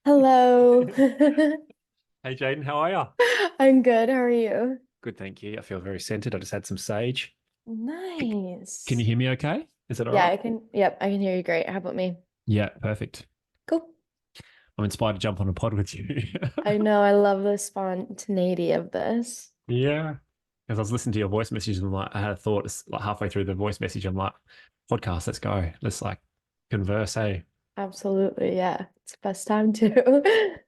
Hello. Hey Jaden, how are you? I'm good. How are you? Good, thank you. I feel very centered. I just had some sage. Can you Nice. hear me okay? Is that all Yeah, right? I can. Yep, I can hear you great. How about me? Yeah, perfect. Cool. I'm inspired to jump on a pod with you. I know. I love the spontaneity of this. Yeah. Because I was listening to your voice message and I had a thought it's like halfway through the voice message, I'm like, podcast, let's go. Let's like converse, hey. Absolutely. Yeah. It's the best time to.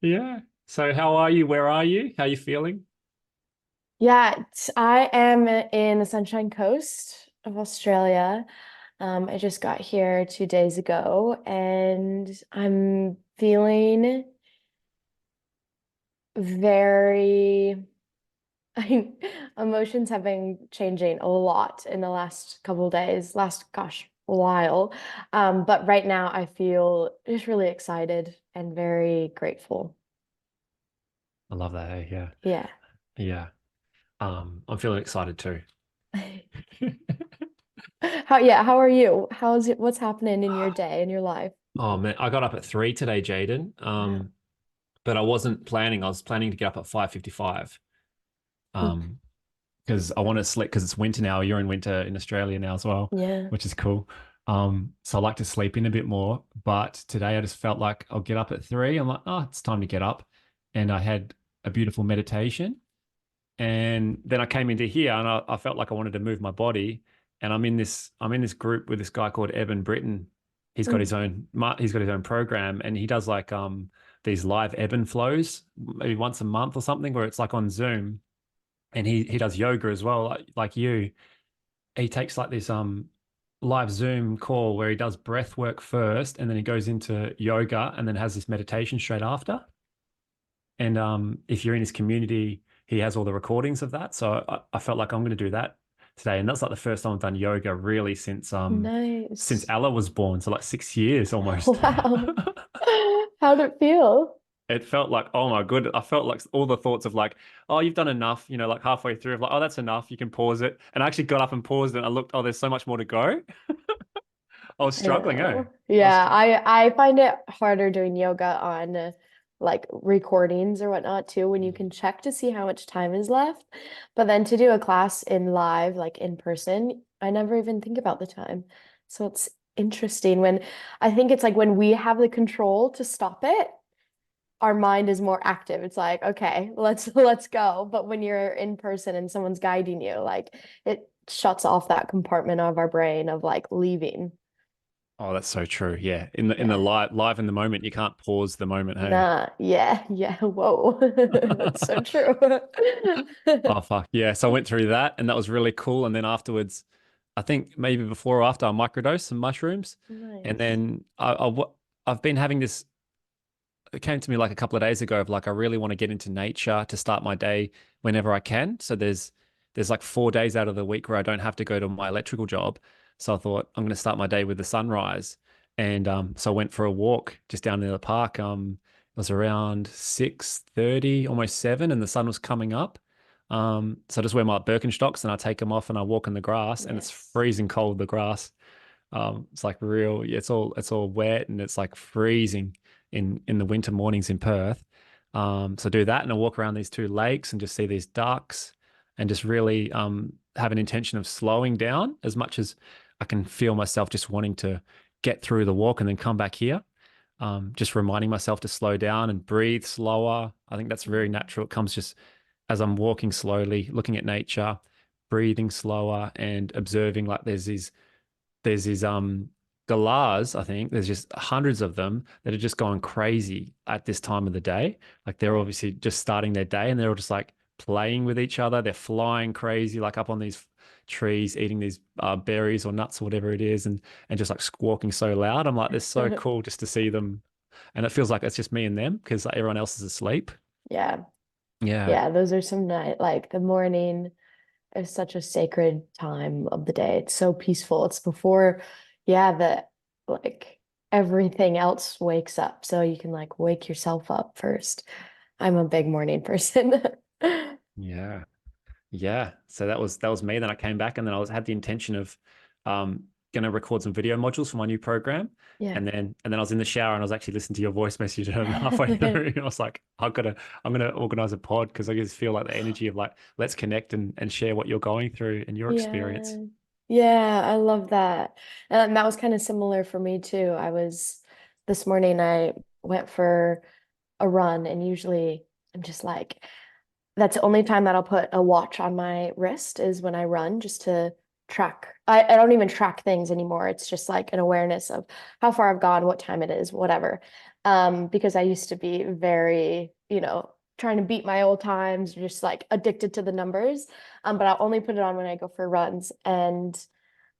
Yeah. So how are you? Where are you? How are you feeling? Yeah, I am in the Sunshine Coast of Australia. I just got here 2 days ago and I'm feeling very I emotions have been changing a lot in the last couple of days, last gosh, a while. But right now I feel just really excited and very grateful. I love that, hey. Yeah. Yeah. Yeah. I'm feeling excited too. How are you? How's it, what's happening in your day, in your life? Oh man, I got up at 3 today, Jaden. Wow. But I wasn't planning. I was planning to get up at 5:55. Mm. Um, because I want to sleep because it's winter now. You're in winter in Australia now as well, Yeah. which is cool. So I like to sleep in a bit more. But today I just felt like I'll get up at 3. I'm like, oh, it's time to get up. And I had a beautiful meditation. And then I came into here and I felt like I wanted to move my body. And I'm in this group with this guy called Evan Britton. Mm. He's got his own program and he does like these live ebb and flows maybe once a month or something where it's like on Zoom and he does yoga as well like you. He takes like this live Zoom call where he does breath work first and then he goes into yoga and then has this meditation straight after. And if you're in his community, he has all the recordings of that. So I felt like I'm going to do that today. And that's like the first time I've done yoga really since Nice. Ella was born. So like 6 years almost. Wow. How'd it feel? It felt like, oh my good. I felt like all the thoughts of like, oh, you've done enough, like halfway through, of like, oh, that's enough. You can pause it. And I actually got up and paused it. And I looked, oh, there's so much more to go. I was I struggling, eh? know. I was Yeah, struggling. I find it harder doing yoga on like recordings or whatnot too, when you can check to see how much time is left. But then to do a class in live, like in person, I never even think about the time. So it's interesting when I think it's like when we have the control to stop it, our mind is more active. It's like, okay, let's go. But when you're in person and someone's guiding you, like it shuts off that compartment of our brain of like leaving. Oh, that's so true. Yeah. In the Yeah. live in the moment, you can't pause the moment, hey. Nah, yeah, yeah. Whoa. That's so true. Oh fuck yeah! So I went through that, and that was really cool. And then afterwards, I think maybe before or after, I microdosed some mushrooms, and Nice. then I've been having this. It came to me like a couple of days ago of like I really want to get into nature to start my day whenever I can. So there's like 4 days out of the week where I don't have to go to my electrical job. So I thought I'm going to start my day with the sunrise, and so I went for a walk just down near the park. It was around 6:30, almost 7, and the sun was coming up. So I just wear my Birkenstocks and I take them off and I walk in the grass, and it's Yes. freezing cold, the grass. It's like real, yeah, it's all wet and it's like freezing in the winter mornings in Perth. So I do that and I walk around these two lakes and just see these ducks and just really have an intention of slowing down as much as I can feel myself just wanting to get through the walk and then come back here. Just reminding myself to slow down and breathe slower. I think that's very Mm. natural. It comes just as I'm walking slowly, looking at nature, breathing slower and observing like there's these galahs, I think. There's just hundreds of them that are just going crazy at this time of the day. Like they're Yeah. obviously just starting their day and they're all just like playing with each other. They're flying crazy, like up on these trees, eating these berries or nuts or whatever it is, and just like squawking so loud. I'm like, this is so cool just to see them. And it feels like it's just me and them because like, everyone else is asleep. Yeah. Yeah. Yeah, those are some night like the morning is such a sacred time of the day. It's so peaceful. It's before, yeah, the like everything else wakes up. So you can like wake yourself up first. I'm a big morning person. Yeah. Yeah. So that was me. Then I came back and then had the intention of going to record some video modules for my new program. Yeah. And then I was in the shower and I was actually listening to your voice message halfway through. And I was like, I'm gonna organize a pod because I just feel like the energy of like, let's connect and share what you're going through and your experience. Yeah. Yeah, I love that. And that was kind of similar for me too. This morning I went for a run, and usually I'm just like, that's the only time that I'll put a watch on my wrist is when I run, just to track. I don't even track things anymore. It's just like an awareness of how far I've gone, what time it is, whatever. Because I used to be very, trying to beat my old times, just like addicted to the numbers. But I'll only put it on when I go for runs. And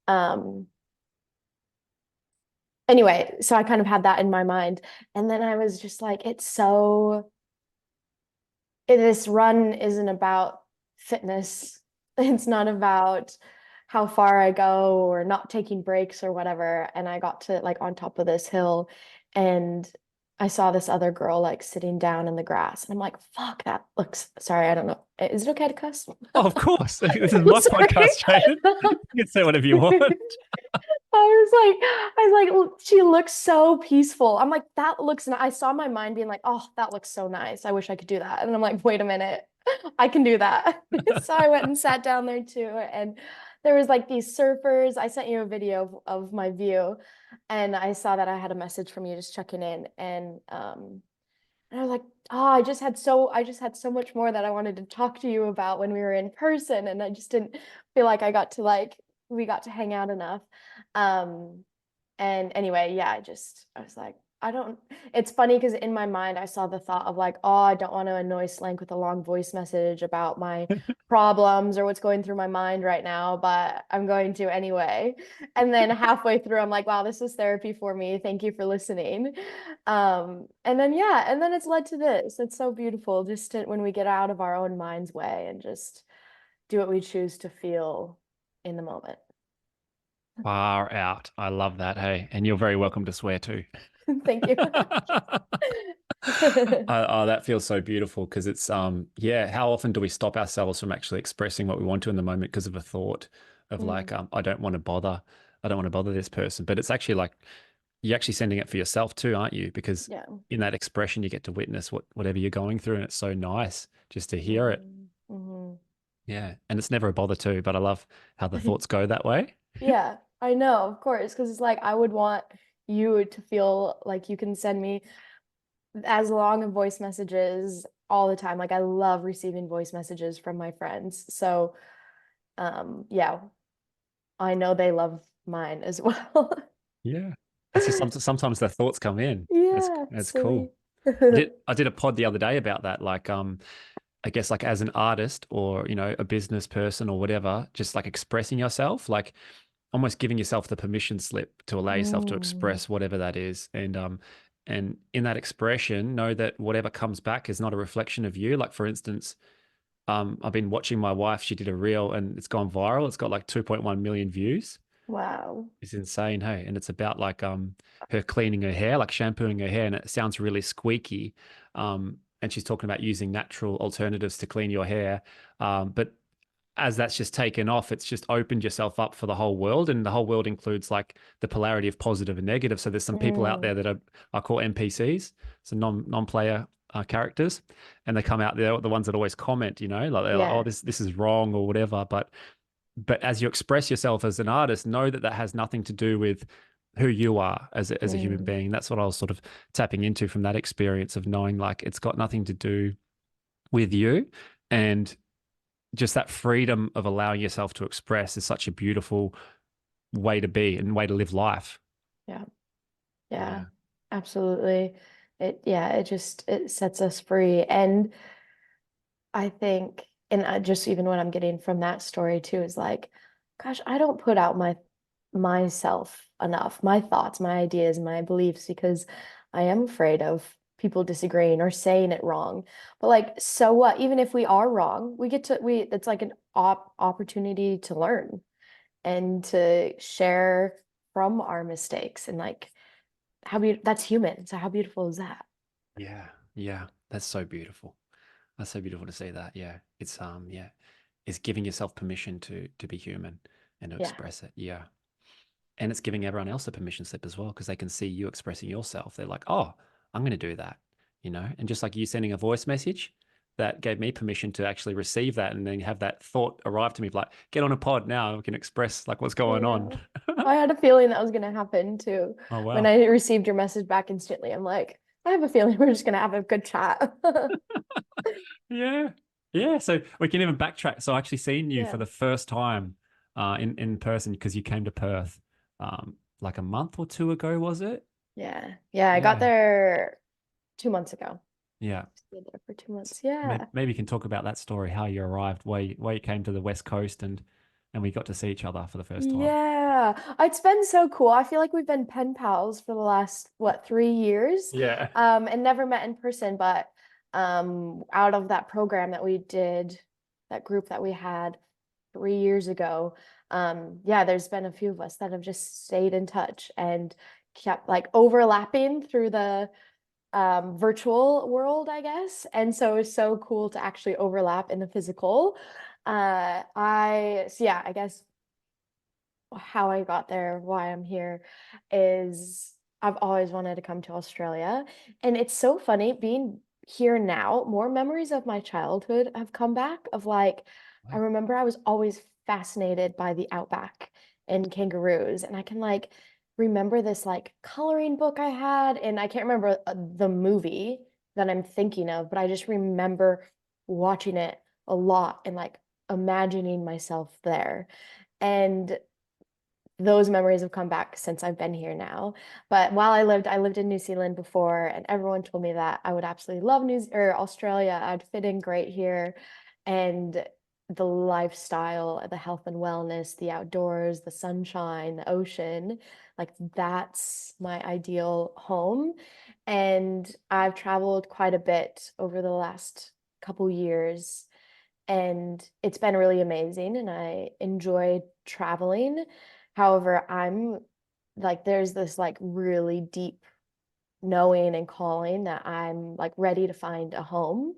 um, anyway, so I kind of had that in my mind. And then I was just like, this run isn't about fitness. It's not about how far I go or not taking breaks or whatever. And I got to like on top of this hill, and I saw this other girl like sitting down in the grass. And I'm like, fuck, that looks, sorry, I don't know. Is it okay to cuss? Oh, of course. This is I'm my sorry. podcast, Jaden. You can say whatever you want. She looks so peaceful. I'm like, that looks nice. I saw my mind being like, oh, that looks so nice. I wish I could do that. And I'm like, wait a minute, I can do that. So I went and sat down there too. And there was like these surfers. I sent you a video of my view, and I saw that I had a message from you just checking in. And I was like, oh, I just had so much more that I wanted to talk to you about when we were in person. And I just didn't feel like we got to hang out enough. Um, and anyway, yeah, I was like, it's funny because in my mind, I saw the thought of like, oh, I don't want to annoy Slank with a long voice message about my problems or what's going through my mind right now, but I'm going to anyway. And then halfway through, I'm like, wow, this is therapy for me. Thank you for listening. Yeah, and then it's led to this. It's so beautiful when we get out of our own mind's way and just do what we choose to feel in the moment. Far out. I love that. Hey, and you're very welcome to swear too. Thank you. Oh, that feels so beautiful because it's yeah, how often do we stop ourselves from actually expressing what we want to in the moment because of a thought of like, Mm, I don't want to bother this person. But it's actually like you're actually sending it for yourself too, aren't you? Because yeah. in that expression you get to witness whatever you're going through, and it's so nice just to hear it. Hmm. Yeah. And it's never a bother too, but I love how the thoughts go that way. Yeah, I know, of course, because it's like I would want you to feel like you can send me as long of voice messages all the time. Like I love receiving voice messages from my friends. So, yeah, I know they love mine as well. Yeah. It's just sometimes the thoughts come in. Yeah, That's silly. cool. I did a pod the other day about that. Like I guess like as an artist or a business person or whatever, just like expressing yourself, like almost giving yourself the permission slip to allow yourself to Mm, express whatever that is. And in that expression, know that whatever comes back is not a reflection of you. Like for instance, I've been watching my wife. She did a reel and it's gone viral. It's got like 2.1 million views. wow. It's insane, hey. And it's about like her cleaning her hair, like shampooing her hair, and it sounds really squeaky. And she's talking about using natural alternatives to clean your hair. But as that's just taken off, it's just opened yourself up for the whole world, and the whole world includes like the polarity of positive and negative. So there's some people out Mm, there that I call NPCs, so non-player characters, and they come out there, the ones that always comment, like they're like, oh, yeah. this is wrong or whatever. But as you express yourself as an artist, know that that has nothing to do with who you are as a human Mm, being. That's what I was sort of tapping into from that experience of knowing like it's got nothing to do with you. And just that freedom of allowing yourself to express is such a beautiful way to be and way to live life. yeah. Yeah. Yeah. Absolutely. It sets us free. And I think, and just even what I'm getting from that story too is like, gosh, I don't put out myself enough, my thoughts, my ideas, my beliefs, because I am afraid of people disagreeing or saying it wrong. But like, so what? Even if we are wrong, it's like an opportunity to learn and to share from our mistakes, and like that's human. So how beautiful is that? Yeah. Yeah. That's so beautiful. That's so beautiful to see that. Yeah. It's giving yourself permission to be human and to Yeah. express it. Yeah. and it's giving everyone else a permission slip as well because they can see you expressing yourself. They're like, oh, I'm going to do that, and just like you sending a voice message, that gave me permission to actually receive that and then have that thought arrive to me like, get on a pod now, we can express like what's going on. Yeah. I had a feeling that was gonna happen too. Oh, When wow. I received your message back instantly, I'm like, I have a feeling we're just gonna have a good chat. Yeah. Yeah. So we can even backtrack. So I actually seen you for Yeah. the first time in person because you came to Perth like a month or two ago, was it? Yeah. Yeah. I got Yeah. there 2 months ago. Yeah. Stayed there for 2 months. Yeah. Maybe you can talk about that story, how you arrived, why you came to the West Coast and we got to see each other for the first time. Yeah, it's been so cool. I feel like we've been pen pals for the last, what, 3 years, Yeah. and never met in person, but out of that program that we did, that group that we had 3 years ago, yeah, there's been a few of us that have just stayed in touch and kept like overlapping through the virtual world, I guess. And so it's so cool to actually overlap in the physical. So yeah, I guess how I got there, why I'm here, is I've always wanted to come to Australia. And it's so funny being here now, more memories of my childhood have come back of like, I Wow. remember I was always fascinated by the outback and kangaroos. And I can like remember this like coloring book I had, and I can't remember the movie that I'm thinking of, but I just remember watching it a lot and like imagining myself there. And those memories have come back since I've been here now. But while I lived in New Zealand before, and everyone told me that I would absolutely love or Australia. I'd fit in great here, and the lifestyle, the health and wellness, the outdoors, the sunshine, the ocean, like that's my ideal home. And I've traveled quite a bit over the last couple years, and it's been really amazing, and I enjoy traveling. However, I'm like, there's this like really deep knowing and calling that I'm like ready to find a home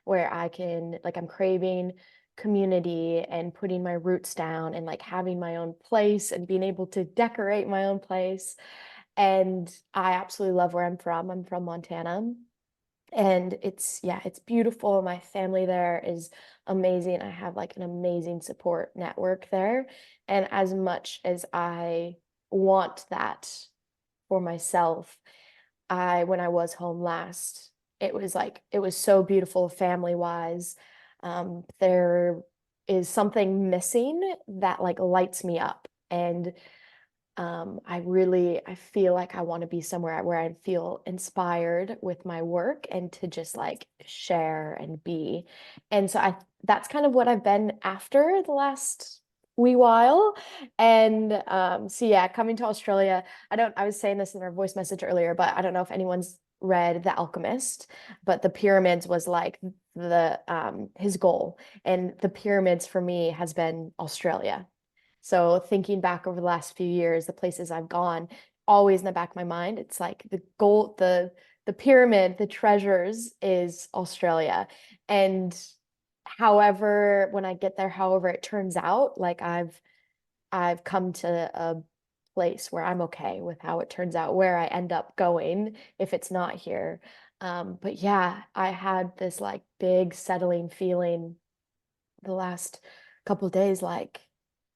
where I can, like, I'm craving community and putting my roots down and like having my own place and being able to decorate my own place. And I absolutely love where I'm from. I'm from Montana, and it's, yeah, it's beautiful. My family there is amazing. I have like an amazing support network there. And as much as I want that for myself, when I was home last, it was like, it was so beautiful family wise. There is something missing that like lights me up. And I feel like I want to be somewhere where I feel inspired with my work and to just like share and be. And so that's kind of what I've been after the last wee while. And so yeah, coming to Australia, I was saying this in our voice message earlier, but I don't know if anyone's read The Alchemist, but the pyramids was like the his goal. And the pyramids for me has been Australia. So thinking back over the last few years, the places I've gone, always in the back of my mind, it's like the gold, the pyramid, the treasures is Australia. And however, when I get there, however it turns out, like I've come to a place where I'm okay with how it turns out, where I end up going if it's not here. But yeah, I had this like big settling feeling the last couple of days, like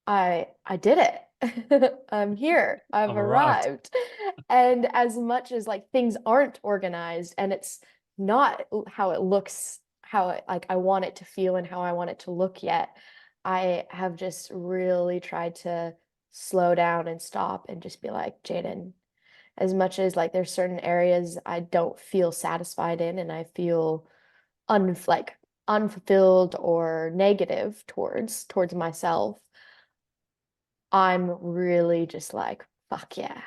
I did it. I'm here. I've I've arrived. arrived. And as much as like things aren't organized and it's not how it looks, how it, like I want it to feel and how I want it to look yet, I have just really tried to slow down and stop and just be like, Jaden, as much as like there's certain areas I don't feel satisfied in and I feel like unfulfilled or negative towards myself, I'm really just like, fuck yeah.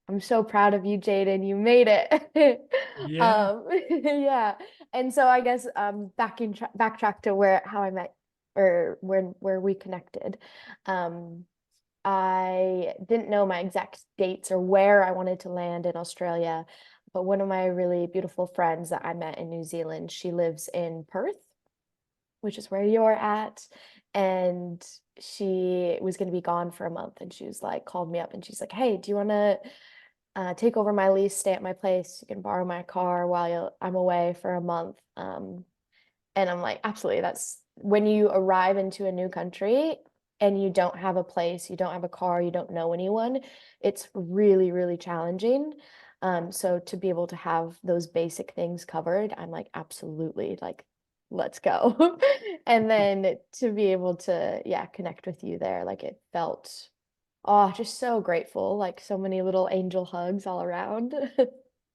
I'm so proud of you, Jaden. You made it. Yeah. Yeah. And so I guess backtrack to where how I met, or where we connected. Um I didn't know my exact dates or where I wanted to land in Australia, but one of my really beautiful friends that I met in New Zealand, she lives in Perth, which is where you're at. And she was going to be gone for a month, and she was like, called me up and she's like, hey, do you want to take over my lease, stay at my place? You can borrow my car while I'm away for a month. And I'm like, absolutely. That's when you arrive into a new country and you don't have a place, you don't have a car, you don't know anyone, it's really, really challenging. So to be able to have those basic things covered, I'm like, absolutely, like, let's go. And then to be able to, yeah, connect with you there, like it felt, oh, just so grateful, like so many little angel hugs all around.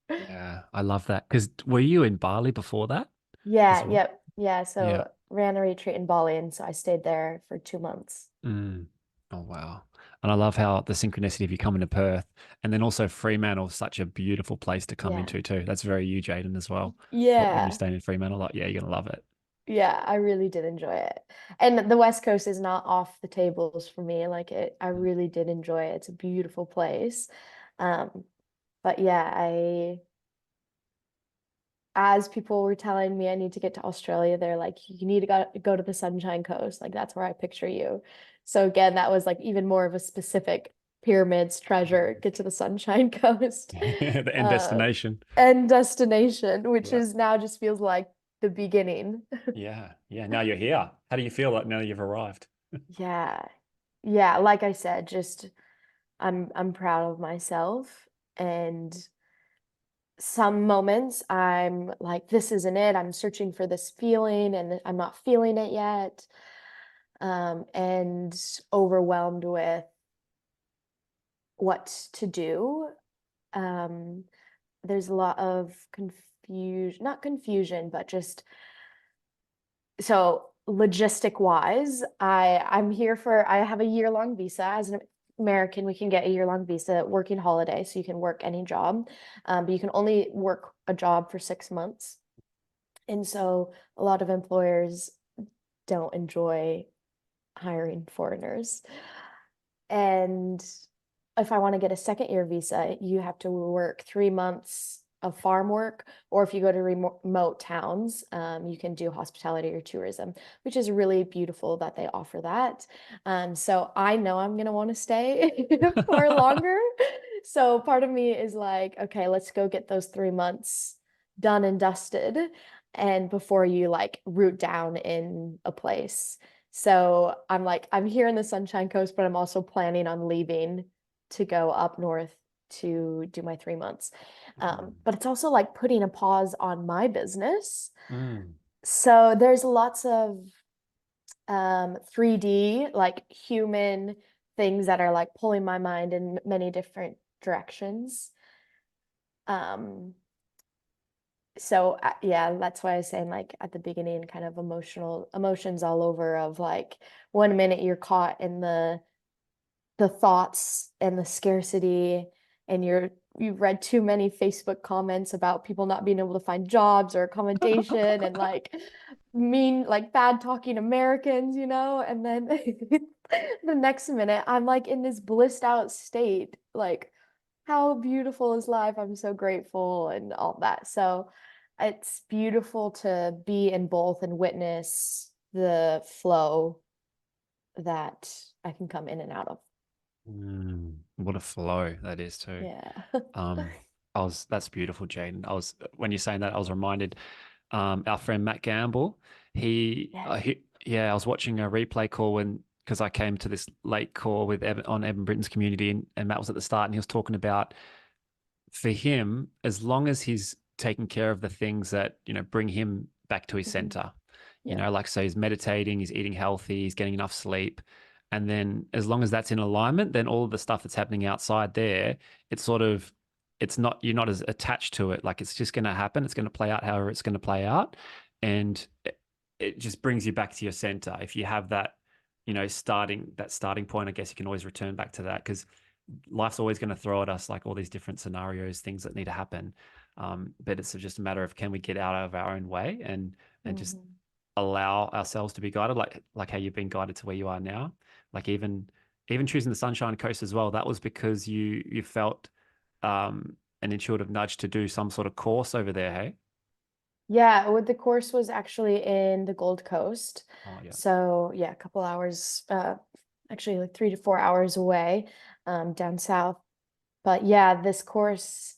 Yeah, I love that. Because were you in Bali before that as Yeah, well? yep. Yeah, Yeah. so ran a retreat in Bali, and so I stayed there for 2 months. Mm. Oh, wow. And I love how the synchronicity of you coming to Perth and then also Fremantle's such a beautiful place to come Yeah. into too. That's very you, Jaden, as well. When you're Yeah. staying in Fremantle, like, yeah, you're gonna love it. Yeah, I really did enjoy it. And the West Coast is not off the tables for me. Like it, I really did enjoy it. It's a beautiful place. Um, but yeah, as people were telling me I need to get to Australia, they're like, you need to go to the Sunshine Coast. Like that's where I picture you. So again, that was like even more of a specific pyramids treasure, get to the Sunshine Coast. The end Uh, destination. and destination, which Yeah. is now just feels like the beginning. Yeah. Yeah. Now you're here. How do you feel like now you've arrived? Yeah. Yeah, like I said, just I'm proud of myself, and some moments I'm like, this isn't it. I'm searching for this feeling and I'm not feeling it yet. And overwhelmed with what to do. Um, there's a lot of confusion, not confusion, but just so logistic wise, I'm here for I have a year-long visa. As an American, we can get a year-long visa, working holiday, so you can work any job, but you can only work a job for 6 months. And so a lot of employers don't enjoy hiring foreigners. And if I want to get a second year visa, you have to work 3 months of farm work, or if you go to remote towns, you can do hospitality or tourism, which is really beautiful that they offer that. So I know I'm gonna want to stay for longer. So part of me is like, okay, let's go get those 3 months done and dusted, and before you like root down in a place. So I'm like, I'm here in the Sunshine Coast, but I'm also planning on leaving to go up north to do my 3 months. But it's also like putting a pause on my business. Mm. So there's lots of 3D, like human things that are like pulling my mind in many different directions. Um, so yeah, that's why I was saying like at the beginning, kind of emotional emotions all over of like 1 minute you're caught in the thoughts and the scarcity, and you've read too many Facebook comments about people not being able to find jobs or accommodation and like mean like bad talking Americans, and then the next minute I'm like in this blissed out state, like how beautiful is life? I'm so grateful and all that. So it's beautiful to be in both and witness the flow that I can come in and out of. What a flow that is too. Yeah. Um, that's beautiful, Jaden. When you're saying that, I was reminded, our friend Matt Gamble, Yes. yeah, I was watching a replay call because I came to this late call with on Evan Britton's community, and Matt was at the start, and he was talking about, for him, as long as he's taking care of the things that, bring him back to his Mhm. center, Yeah. like, so he's meditating, he's eating healthy, he's getting enough sleep. And then as long as that's in alignment, then all of the stuff that's happening outside there, it's sort of, it's not, you're not as attached to it. Like it's just going to happen. It's going to play out however it's going to play out. And it just brings you back to your center. If you have that, starting point, I guess you can always return back to that, because life's always going to throw at us like all these different scenarios, things that need to happen. But it's just a matter of, can we get out of our own way and just Mhm. allow ourselves to be guided, like how you've been guided to where you are now. Like even choosing the Sunshine Coast as well, that was because you felt an intuitive nudge to do some sort of course over there, hey? Yeah, the course was actually in the Gold Coast. Oh yeah. So yeah, a couple hours, actually like 3 to 4 hours away, down south. But yeah, this course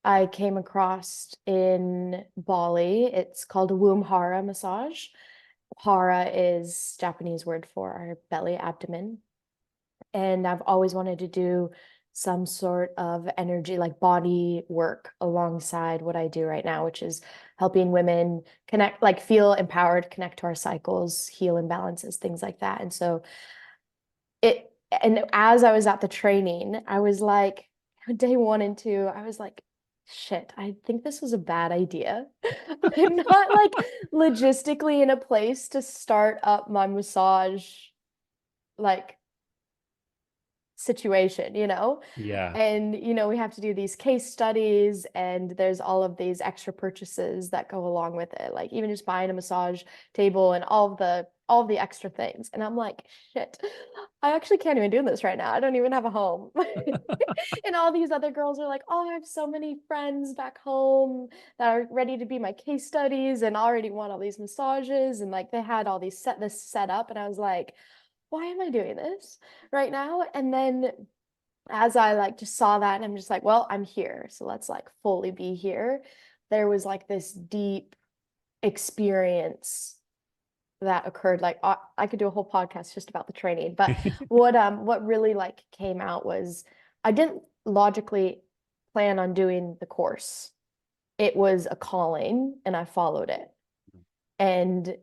I came across in Bali. It's called a womb hara massage. Hara is Japanese word for our belly, abdomen. And I've always wanted to do some sort of energy, like body work alongside what I do right now, which is helping women connect, like feel empowered, connect to our cycles, heal imbalances, things like that. And so it, and as I was at the training, I was like, day 1 and 2, I was like, shit, I think this was a bad idea. I'm not like logistically in a place to start up my massage like situation, Yeah. And we have to do these case studies and there's all of these extra purchases that go along with it, like even just buying a massage table and all of the extra things. And I'm like, shit, I actually can't even do this right now. I don't even have a home. And all these other girls are like, oh, I have so many friends back home that are ready to be my case studies and already want all these massages and like they had all these set up and I was like, why am I doing this right now? And then as I like just saw that and I'm just like, well, I'm here. So let's like fully be here. There was like this deep experience that occurred. Like I could do a whole podcast just about the training, but what really like came out was I didn't logically plan on doing the course. It was a calling and I followed it. And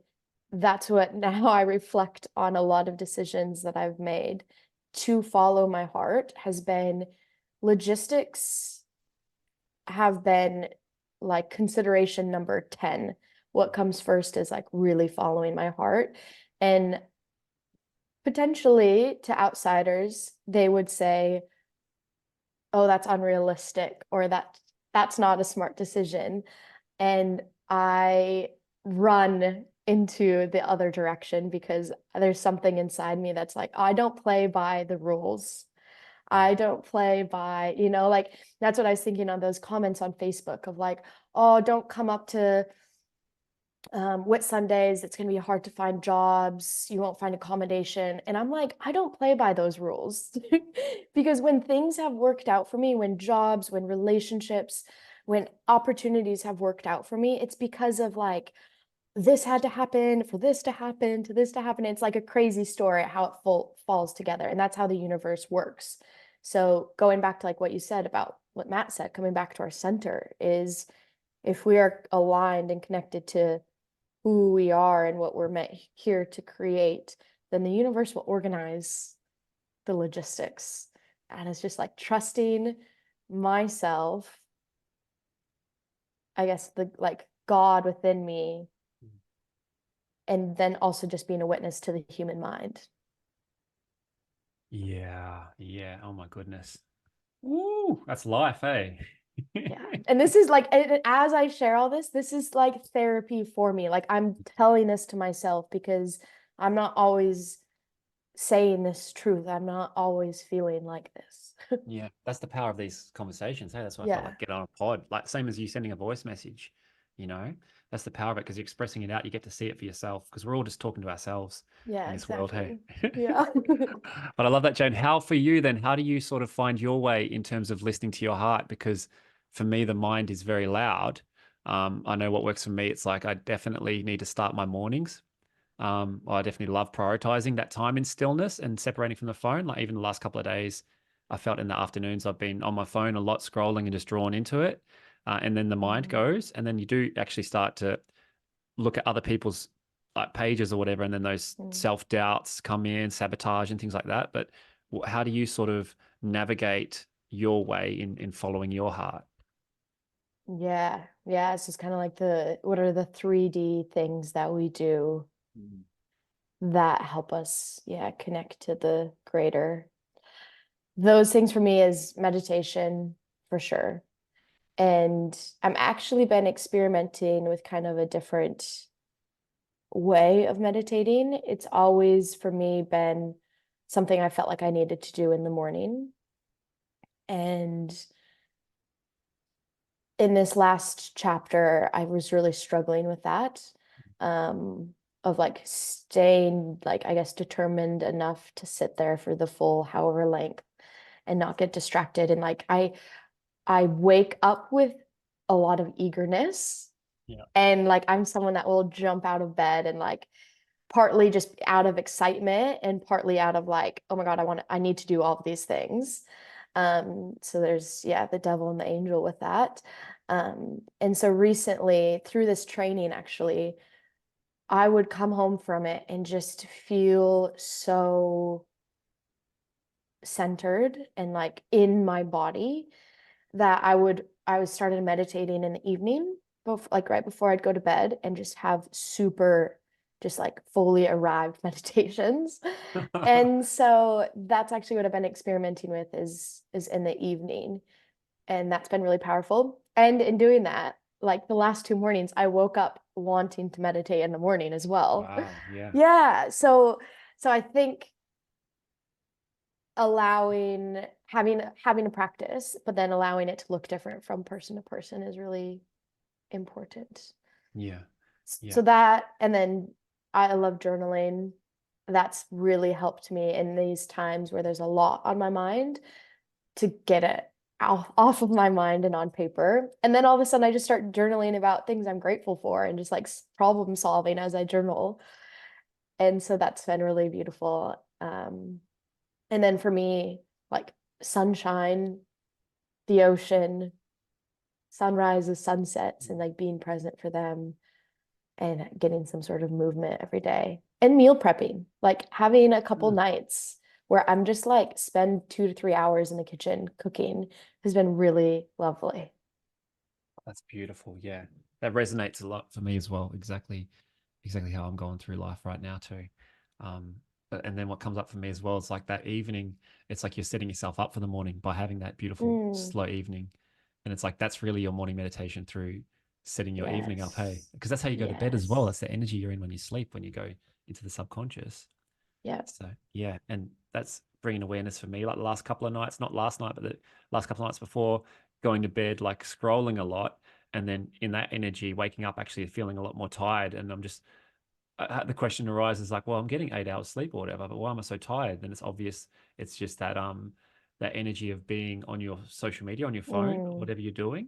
that's what now I reflect on a lot of decisions that I've made to follow my heart has been logistics have been like consideration number 10. What comes first is like really following my heart. And potentially to outsiders, they would say, oh, that's unrealistic, or that's not a smart decision. And I run into the other direction because there's something inside me that's like, I don't play by the rules. I don't play by, like that's what I was thinking on those comments on Facebook of like, oh, don't come up to Whit Sundays. It's going to be hard to find jobs. You won't find accommodation. And I'm like, I don't play by those rules because when things have worked out for me, when jobs, when relationships, when opportunities have worked out for me, it's because of like, this had to happen for this to happen to this to happen. It's like a crazy story how it falls together. And that's how the universe works. So going back to like what you said about what Matt said, coming back to our center is if we are aligned and connected to who we are and what we're meant here to create, then the universe will organize the logistics. And it's just like trusting myself, I guess the like God within me, and then also just being a witness to the human mind. Yeah. Yeah. Oh my goodness. Woo, that's life, eh? Yeah. And this is like, as I share all this is like therapy for me. Like I'm telling this to myself because I'm not always saying this truth. I'm not always feeling like this. Yeah, that's the power of these conversations. Hey, that's why I felt Yeah. like get on a pod, like same as you sending a voice message, you know, that's the power of it because you're expressing it out. You get to see it for yourself because we're all just talking to ourselves Yeah, in this world. Hey, exactly. Yeah. but I love that, Jane. How for you then? How do you sort of find your way in terms of listening to your heart? Because for me, the mind is very loud. I know what works for me. It's like I definitely need to start my mornings. I definitely love prioritizing that time in stillness and separating from the phone. Like even the last couple of days, I felt in the afternoons I've been on my phone a lot, scrolling and just drawn into it. And then the mind Mm, goes, and then you do actually start to look at other people's like pages or whatever, and then those mm. self doubts come in, sabotage and things like that. But how do you sort of navigate your way in following your heart? Yeah. Yeah. It's just kind of like what are the 3D things that we do Mm. that help us, yeah, connect to the greater. Those things for me is meditation for sure. And I'm actually been experimenting with kind of a different way of meditating. It's always for me been something I felt like I needed to do in the morning. And in this last chapter, I was really struggling with that, of like staying, like, I guess, determined enough to sit there for the full however length and not get distracted. And like I wake up with a lot of eagerness, Yeah. and like I'm someone that will jump out of bed and like partly just out of excitement and partly out of like, oh my God, I need to do all of these things. So there's, yeah, the devil and the angel with that. And so recently through this training, actually, I would come home from it and just feel so centered and like in my body that I was started meditating in the evening, like right before I'd go to bed, and just have super just like fully arrived meditations. And so that's actually what I've been experimenting with is in the evening. And that's been really powerful. And in doing that, like the last 2 mornings, I woke up wanting to meditate in the morning as well. Wow. Yeah. Yeah. So I think allowing having a practice, but then allowing it to look different from person to person is really important. Yeah. So Yeah. that, and then I love journaling. That's really helped me in these times where there's a lot on my mind to get it off of my mind and on paper. And then all of a sudden I just start journaling about things I'm grateful for and just like problem solving as I journal. And so that's been really beautiful. And then for me, like sunshine, the ocean, sunrises, sunsets, and like being present for them and getting some sort of movement every day. And meal prepping, like having a couple Mm. nights where I'm just like spend 2 to 3 hours in the kitchen cooking has been really lovely. That's beautiful. Yeah. That resonates a lot for me as well. Exactly how I'm going through life right now too. And then what comes up for me as well is like that evening. It's like you're setting yourself up for the morning by having that beautiful Mm, slow evening, and it's like that's really your morning meditation through setting your evening up. Hey, yes. because that's how you go to bed as well. Yes. That's the energy you're in when you sleep, when you go into the subconscious. Yeah. So yeah, and that's bringing awareness for me. Like the last couple of nights, not last night, but the last couple of nights before going to bed, like scrolling a lot, and then in that energy, waking up actually feeling a lot more tired, and I'm just the question arises like, well, I'm getting 8 hours sleep or whatever, but why am I so tired? Then it's obvious it's just that energy of being on your social media, on your phone, Mm, whatever you're doing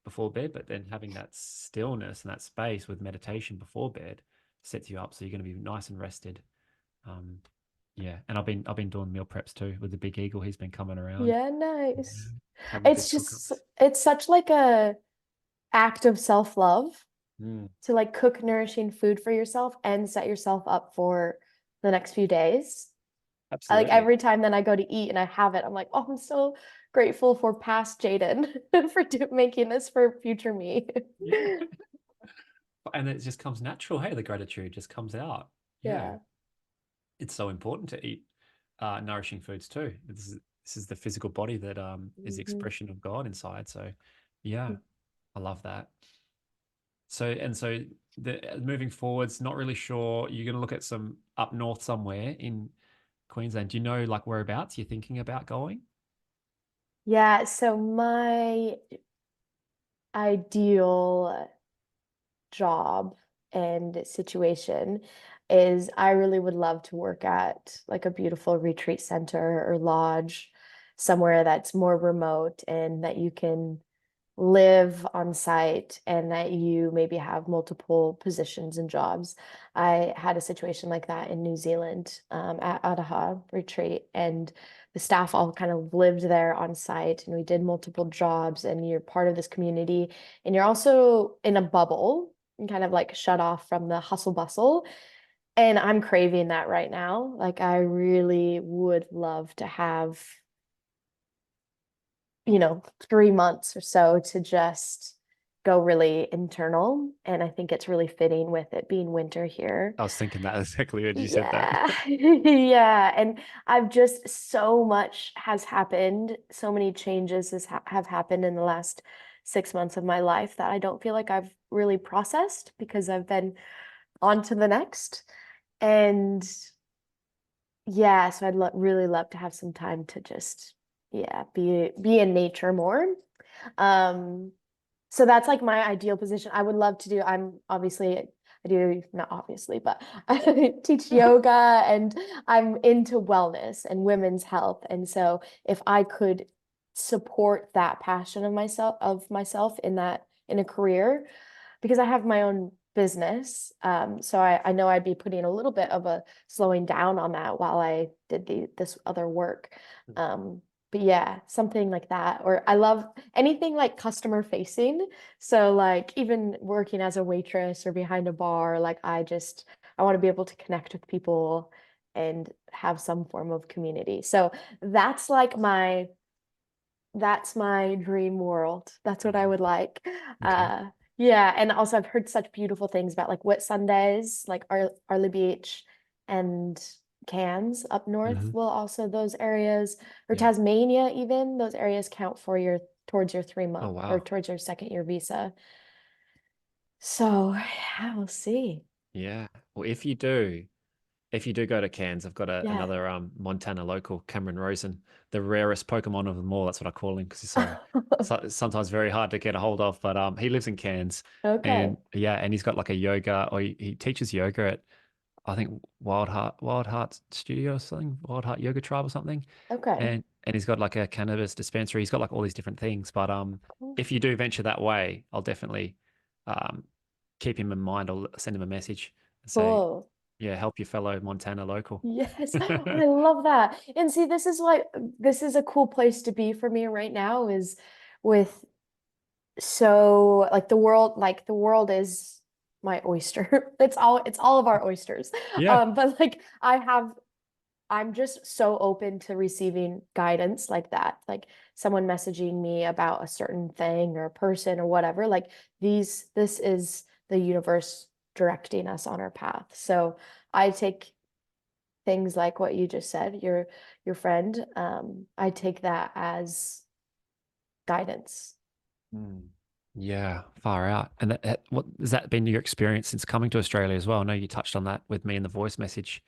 before bed, but then having that stillness and that space with meditation before bed sets you up so you're going to be nice and rested. Um, yeah, and I've been doing meal preps too with the big eagle. He's been coming around, yeah, nice. having good It's cook just ups. it's such like a act of self-love Mm, to like cook nourishing food for yourself and set yourself up for the next few days. I, like absolutely. every time then I go to eat and I have it, I'm like, oh, I'm so grateful for past Jaden for making this for future me. Yeah. And it just comes natural. Hey, the gratitude just comes out. Yeah. Yeah. It's so important to eat nourishing foods too. This is the physical body that is the Mhm. expression of God inside. So, yeah, I love that. So moving forwards, not really sure. You're going to look at some up north somewhere in Queensland. Do you know like whereabouts you're thinking about going? Yeah, so my ideal job and situation is I really would love to work at like a beautiful retreat center or lodge somewhere that's more remote and that you can live on site and that you maybe have multiple positions and jobs. I had a situation like that in New Zealand at Ataha retreat, and the staff all kind of lived there on site, and we did multiple jobs, and you're part of this community, and you're also in a bubble and kind of like shut off from the hustle bustle. And I'm craving that right now. Like, I really would love to have 3 months or so to just go really internal. And I think it's really fitting with it being winter here. I was thinking that exactly when you said that. Yeah. Yeah. And I've just so much has happened. So many changes have happened in the last 6 months of my life that I don't feel like I've really processed because I've been on to the next. And yeah, so I'd really love to have some time to just, yeah, be in nature more. Um, So that's like my ideal position. I would love to do, I'm obviously, I do, not obviously, but I teach yoga and I'm into wellness and women's health. And so if I could support that passion of myself in that, in a career, because I have my own business. So I know I'd be putting a little bit of a slowing down on that while I did this other work. But yeah, something like that. Or I love anything like customer facing. So like even working as a waitress or behind a bar, like I want to be able to connect with people and have some form of community. So that's like that's my dream world. That's what I Mhm. would like. Okay. Yeah, and also I've heard such beautiful things about like Whit Sundays, like Arley Beach and Cairns up north Hmm. will also those areas or Yeah. Tasmania even those areas count for your towards your three Oh, month or wow. towards your second year visa. So yeah, we'll see. Yeah. Well, if you do go to Cairns, I've got Yeah. another Montana local, Cameron Rosen, the rarest Pokemon of them all. That's what I call him because he's sometimes very hard to get a hold of. But he lives in Cairns, Okay. and yeah, and he's got like a yoga, or he teaches yoga at, I think, Wild Heart Studio or something, Wild Heart Yoga Tribe or something, Okay. and he's got like a cannabis dispensary. He's got like all these different things. But Cool. if you do venture that way, I'll definitely um keep him in mind. I'll send him a message and say, Cool. yeah, help your fellow Montana local. Yes, I love that. And see, this is a cool place to be for me right now is with so like the world is my oyster. It's all of our oysters. Yeah. But like I'm just so open to receiving guidance like that. Like someone messaging me about a certain thing or a person or whatever. Like this is the universe directing us on our path. So I take things like what you just said, your friend, I take that as guidance. Mm. Yeah, far out. And what has that been your experience since coming to Australia as well? I know you touched on that with me in the voice message.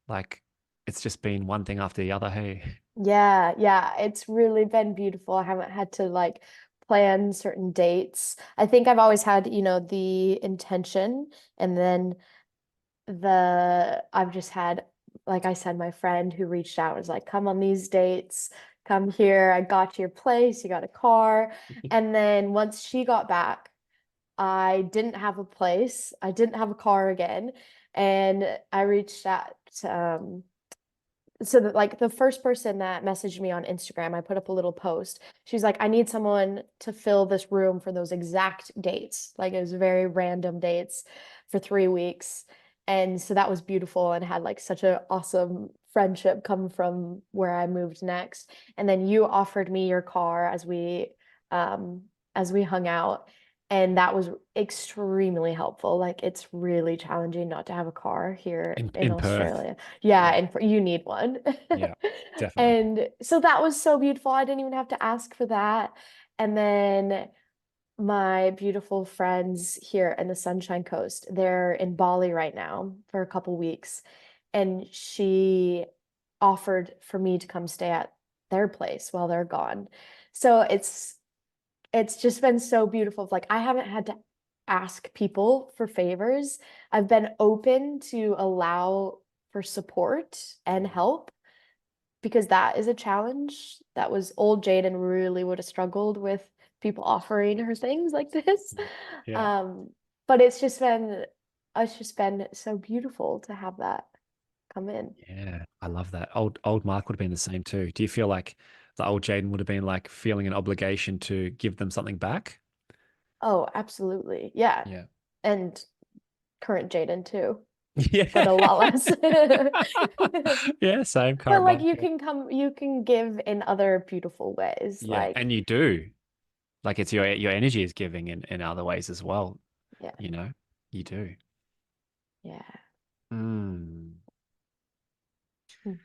Like, it's just been one thing after the other. Hey. Yeah, yeah, it's really been beautiful. I haven't had to like plan certain dates. I think I've always had, the intention and then I've just had, like I said, my friend who reached out was like, come on these dates, come here. I got you your place, you got a car. And then once she got back, I didn't have a place. I didn't have a car again. And I reached out to, so that like the first person that messaged me on Instagram, I put up a little post. She's like, I need someone to fill this room for those exact dates. Like it was very random dates for 3 weeks. And so that was beautiful and had like such an awesome friendship come from where I moved next. And then you offered me your car um as we hung out. And that was extremely helpful. Like it's really challenging not to have a car here in In Perth. Australia. Yeah, Yeah. and you need one. Yeah, definitely. And so that was so beautiful. I didn't even have to ask for that. And then my beautiful friends here in the Sunshine Coast, they're in Bali right now for a couple weeks. And she offered for me to come stay at their place while they're gone. So it's just been so beautiful. Like I haven't had to ask people for favors. I've been open to allow for support and Mhm. help because that is a challenge. That was old Jaden really would have struggled with people offering her things like this. Mm. Yeah. Um, but it's just been so beautiful to have that come in. Yeah. I love that. Old Mark would have been the same too. Do you feel like the old Jaden would have been like feeling an obligation to give them something back? Oh, absolutely. Yeah. Yeah. And current Jaden too, but Yeah. a lot less. Yeah, same But current like Mark. Yeah. you can give in other beautiful ways. Yeah. Like, And you do. Like it's your energy is giving in other ways as well, yeah, you know? You do. yeah. Mm, Mm.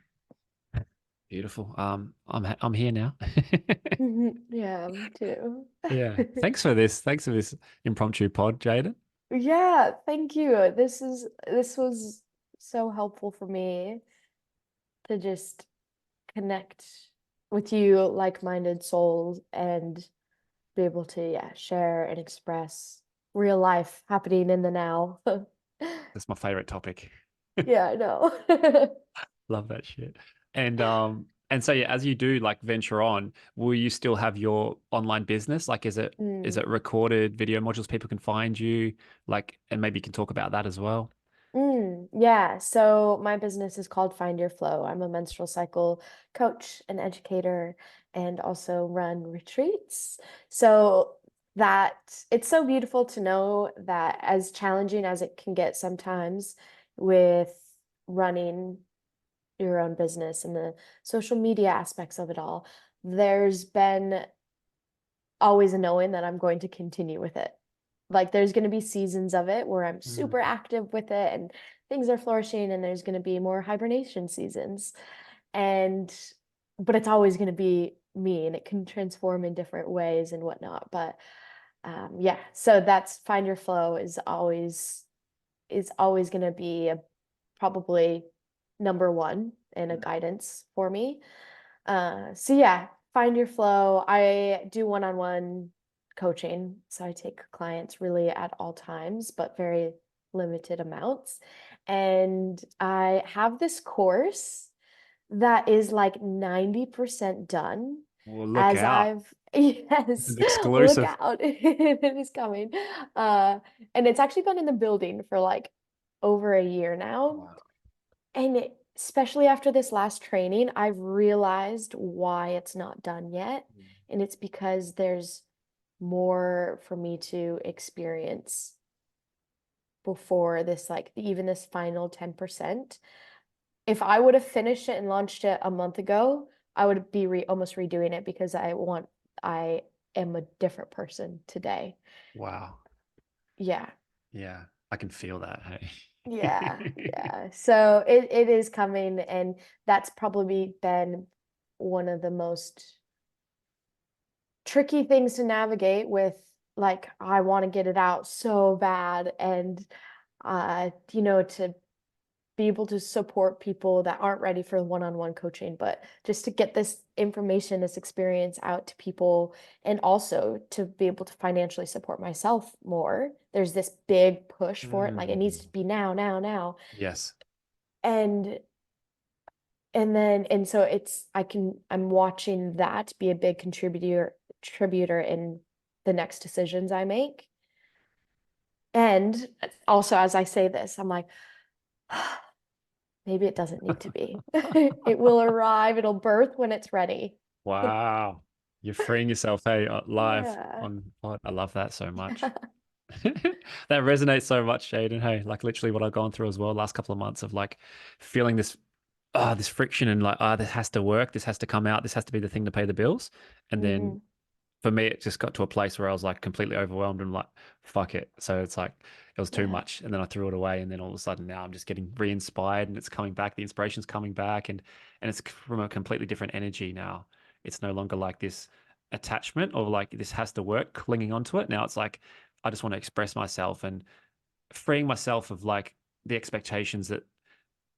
beautiful. I'm here now. Yeah, me too. Yeah. Thanks for this impromptu pod, Jaden. Yeah, thank you. This was so helpful for me to just connect with you, like-minded souls, and be able to, yeah, share and express real life happening in the now. That's my favorite topic. Yeah, I know. Love that shit. And so yeah, as you do like venture on, will you still have your online business? Like is Mm. it recorded video modules people can find you? Like, and maybe you can talk about that as well. Yeah, so my business is called Find Your Flow. I'm a menstrual cycle coach and educator and also run retreats. So that it's so beautiful to know that as challenging as it can get sometimes with running your own business and the social media aspects of it all, there's been always a knowing that I'm going to continue with it. Like there's going to be seasons of it where I'm Mm. super active with it and things are flourishing, and there's going to be more hibernation seasons. And but it's always going to be me, and it can transform in different ways and whatnot. But yeah, so that's find your flow is always going to be probably number one in a guidance for me. So yeah, find your flow. I do one-on-one coaching, so I take clients really at all times, but very limited amounts. And I have this course that is like 90% done Well, look as out. I've This yes, is look exclusive. out. It is coming. Uh, and it's actually been in the building for like over a year now. Wow. And especially after this last training, I've realized why it's not done yet. And it's because there's more for me to experience before this, like even this final 10%. If I would have finished it and launched it a month ago, I would be almost redoing it because I am a different person today. Wow. Yeah. Yeah, I can feel that. Yeah, Hey. yeah. So it is coming, and that's probably been one of the most tricky things to navigate with, like I want to get it out so bad, and to be able to support people that aren't ready for one-on-one coaching, but just to get this information, this experience out to people, and also to be able to financially support myself more. There's this big push for it, like it needs Mm. to be now, now, now. Yes. And and so I'm watching that be a big contributor in the next decisions I make. And also as I say this, I'm like, maybe it doesn't need to be. It will arrive, it'll birth when it's ready. Wow. You're freeing yourself, hey, live Yeah. on pod. I love that so much. That resonates so much, Jaden. Hey, like literally what I've gone through as well last couple of months of like feeling this friction and like, this has to work, this has to come out, this has to be the thing to pay the bills. And then Hmm. for me, it just got to a place where I was like completely overwhelmed and like, fuck it. So it's like it was too Yeah. much. And then I threw it away. And then all of a sudden now I'm just getting re-inspired and it's coming back. The inspiration's coming back and it's from a completely different energy now. It's no longer like this attachment or like this has to work, clinging onto it. Now it's like I just want to express myself and freeing myself of like the expectations that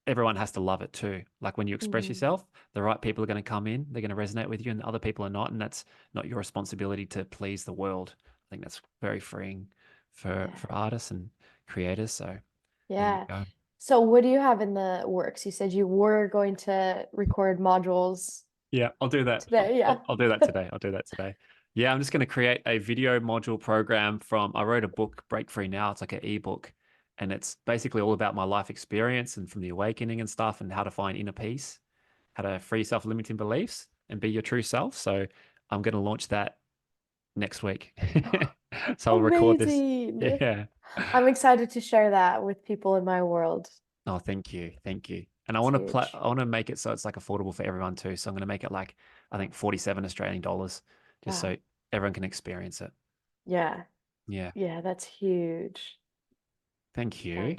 everyone has to love it too. Like when you express Hmm. yourself, the right people are going to come in, they're going to resonate with you, and other people are not. And that's not your responsibility to please the world. I think that's very freeing Yeah. for artists and creators. So there you Yeah. go. So what do you have in the works? You said you were going to record modules Yeah, I'll do that. today. Yeah. I'll do that today. I'll do that today. Yeah, I'm just going to create a video module program I wrote a book, Break Free Now. It's like an ebook, and it's basically all about my life experience and from the awakening and stuff and how to find inner peace, how to free self-limiting beliefs and be your true self. So I'm going to launch that next week. So I'll record this. Amazing. Yeah. I'm excited to share that with people in my world. Oh, thank you. Thank you. And It's I huge. want to make it so it's like affordable for everyone too. So I'm going to make it like I think 47 Australian dollars just so Wow. everyone can experience it. Yeah. Yeah. Yeah, that's huge. Thank you.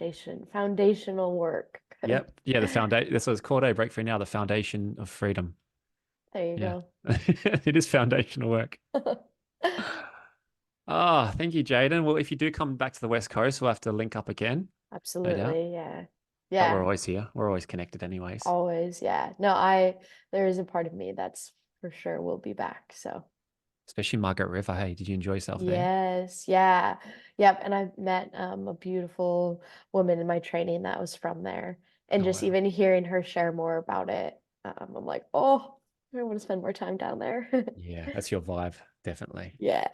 Foundational work. Yep. Yeah, the foundation. That's what it's called, Breakthrough Now, the foundation of freedom. There you Yeah. go. It is foundational work. Ah, thank you, Jaden. Well, if you do come back to the West Coast, we'll have to link up again, no doubt. Absolutely. Yeah. But we're Yeah. always here. We're always connected anyways. Always. Yeah. No, there is a part of me that's for sure will be back. So especially Margaret River. Hey, did you enjoy yourself there? Yes, yeah. Yep, and I met a beautiful woman in my training that was from there. And Oh just wow. even hearing her share more about it, I'm like, oh, I want to spend more time down there. Yeah, that's your vibe, definitely. Yeah.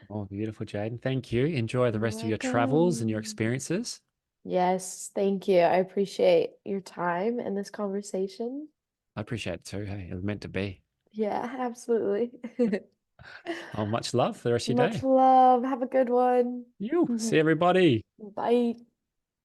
Oh, beautiful, Jaden. Thank you. Enjoy the You're rest of your travels and your welcome. experiences. Yes, thank you. I appreciate your time and this conversation. I appreciate it too. Hey, it was meant to be. Yeah, absolutely. Oh, much love for the rest of your Much day. love. Have a good one. You see everybody. Bye.